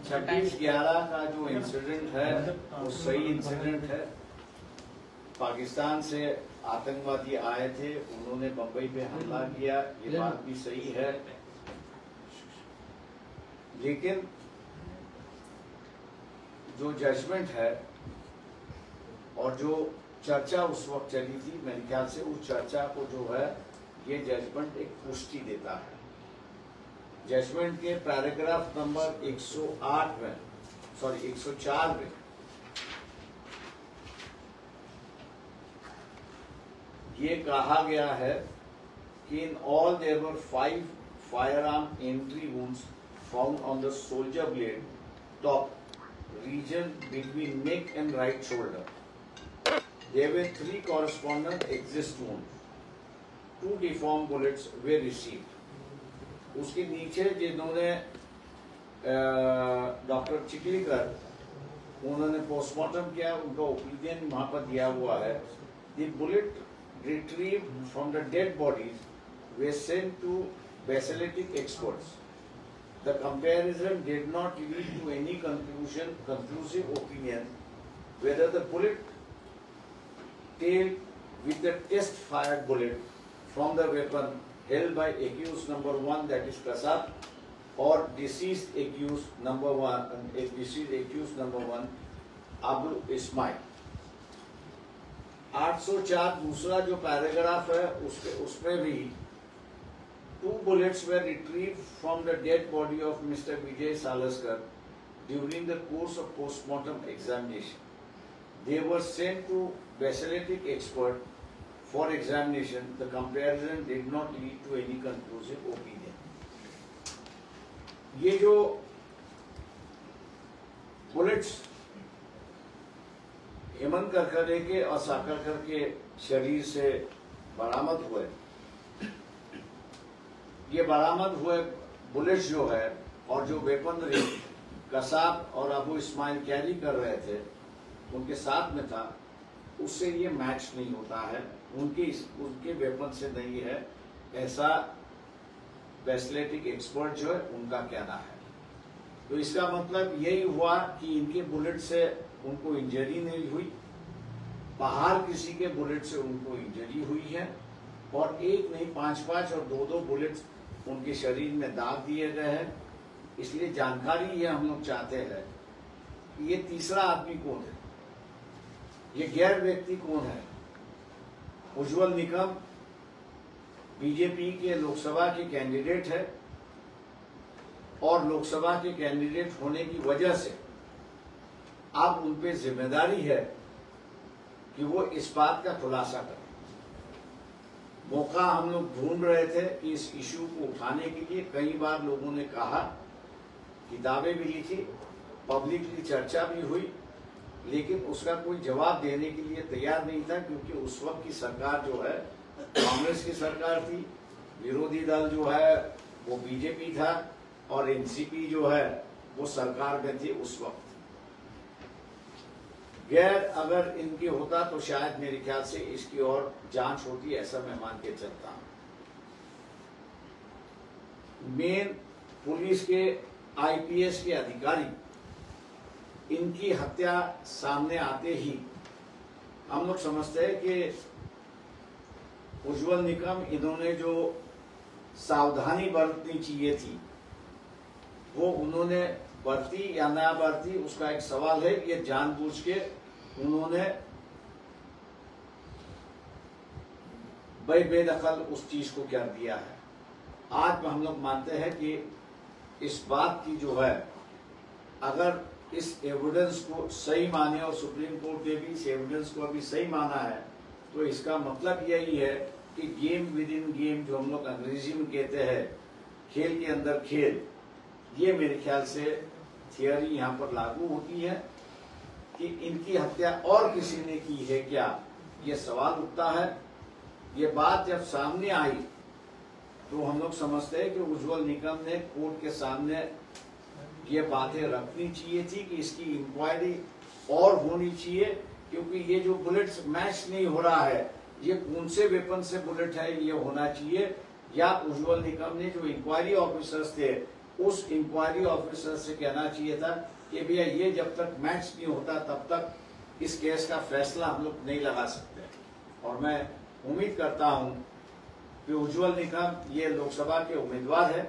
26/11 का जो इंसिडेंट है वो सही इंसिडेंट है। पाकिस्तान से आतंकवादी आए थे, उन्होंने बंबई पे हमला किया, ये बात भी सही है। लेकिन जो जजमेंट है और जो चर्चा उस वक्त चली थी, मेरे ख्याल से उस चर्चा को जो है ये जजमेंट एक पुष्टि देता है। जजमेंट के पैराग्राफ नंबर 104 में ये कहा गया है कि in all there were 5 firearm entry wounds found on the soldier blade top region between neck and right shoulder. There were 3 corresponding exist wounds. 2 deformed bullets were received. उसके नीचे जिन्होंने डॉक्टर चिकलीकर उन्होंने पोस्टमार्टम किया, उनका ओपिनियन वहां पर दिया हुआ है। The bullet retrieved from the dead bodies were sent to basaltic experts. The comparison did not lead to any conclusive opinion whether the bullet tail with the test fired bullet from the weapon held by accused number 1, that is Kasab, or deceased accused number 1 Abu Ismail. 804 दूसरा जो paragraph है उसमें भी 2 bullets were retrieved from the dead body of Mr. Vijay Salaskar during the course of postmortem examination. They were sent to basaltic expert for examination. The comparison did not lead to any conclusive opinion. ये जो bullets Hemant Karkare के और साकरकर के शरीर से बरामद हुए, ये बरामद हुए बुलेट्स जो है और जो वेपनरी कसाब और अबू इस्माइल कैरी कर रहे थे उनके साथ में था, उससे ये मैच नहीं होता है, उनके वेपन से नहीं है, ऐसा बैसलेटिक एक्सपर्ट जो है उनका कहना है। तो इसका मतलब यही हुआ कि इनके बुलेट से उनको इंजरी नहीं हुई, बाहर किसी के बुलेट से उनको इंजरी हुई है, और एक नहीं 5-5 और 2-2 बुलेट्स उनके शरीर में दाग दिए गए हैं। इसलिए जानकारी ये हम लोग चाहते हैं कि ये तीसरा आदमी कौन है, ये गैर व्यक्ति कौन है। उज्जवल निकम बीजेपी के लोकसभा के कैंडिडेट है और लोकसभा के कैंडिडेट होने की वजह से अब उन पे जिम्मेदारी है कि वो इस बात का खुलासा करें। मौका हम लोग ढूंढ रहे थे कि इस इशू को उठाने के लिए कई बार लोगों ने कहा, किताबें भी लिखी, पब्लिकली चर्चा भी हुई, लेकिन उसका कोई जवाब देने के लिए तैयार नहीं था, क्योंकि उस वक्त की सरकार जो है कांग्रेस की सरकार थी, विरोधी दल जो है वो बीजेपी था और एनसीपी जो है वो सरकार में थी उस वक्त। गैर अगर इनके होता तो शायद मेरे ख्याल से इसकी और जांच होती, ऐसा मैं मान के चलता हूं। मेन पुलिस के आईपीएस के अधिकारी, इनकी हत्या सामने आते ही हम लोग समझते हैं कि उज्जवल निकम इन्होंने जो सावधानी बरतनी चाहिए थी वो उन्होंने बरती या ना बरती, उसका एक सवाल है। ये जानबूझ के उन्होंने बेदखल उस चीज को कर दिया है। आज हम लोग मानते हैं कि इस बात की जो है, अगर इस एविडेंस को सही माने और सुप्रीम कोर्ट ने भी इस एविडेंस को अभी सही माना है, तो इसका मतलब यही है कि गेम विद इन गेम, जो हम लोग अंग्रेजी में कहते हैं खेल के अंदर खेल, ये मेरे ख्याल से थियरी यहाँ पर लागू होती है कि इनकी हत्या और किसी ने की है क्या, ये सवाल उठता है। ये बात जब सामने आई तो हम लोग समझते हैं कि उज्जवल निकम ने कोर्ट के सामने ये बातें रखनी चाहिए थी कि इसकी इंक्वायरी और होनी चाहिए, क्योंकि ये जो बुलेट्स मैच नहीं हो रहा है, ये कौन से वेपन से बुलेट है ये होना चाहिए, या उज्जवल निकम ने जो इंक्वायरी ऑफिसर्स थे उस इंक्वायरी ऑफिसर से कहना चाहिए था कि भैया ये जब तक मैच नहीं होता तब तक इस केस का फैसला हम लोग नहीं लगा सकते। और मैं उम्मीद करता हूं कि उज्जवल निकम ये लोकसभा के उम्मीदवार है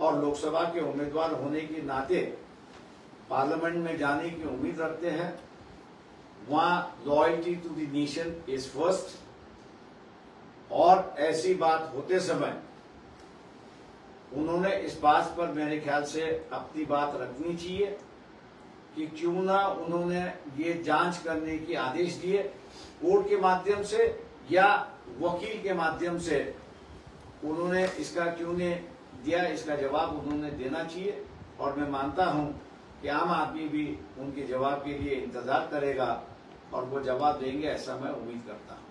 और लोकसभा के उम्मीदवार होने के नाते पार्लियामेंट में जाने की उम्मीद रखते हैं। वहां loyalty to the nation is first. और ऐसी बात होते समय उन्होंने इस बात पर मेरे ख्याल से अपनी बात रखनी चाहिए कि क्यों ना उन्होंने ये जांच करने के आदेश दिए कोर्ट के माध्यम से या वकील के माध्यम से। उन्होंने इसका क्यों नहीं दिया, इसका जवाब उन्होंने देना चाहिए। और मैं मानता हूं कि आम आदमी भी उनके जवाब के लिए इंतजार करेगा और वो जवाब देंगे, ऐसा मैं उम्मीद करता हूं।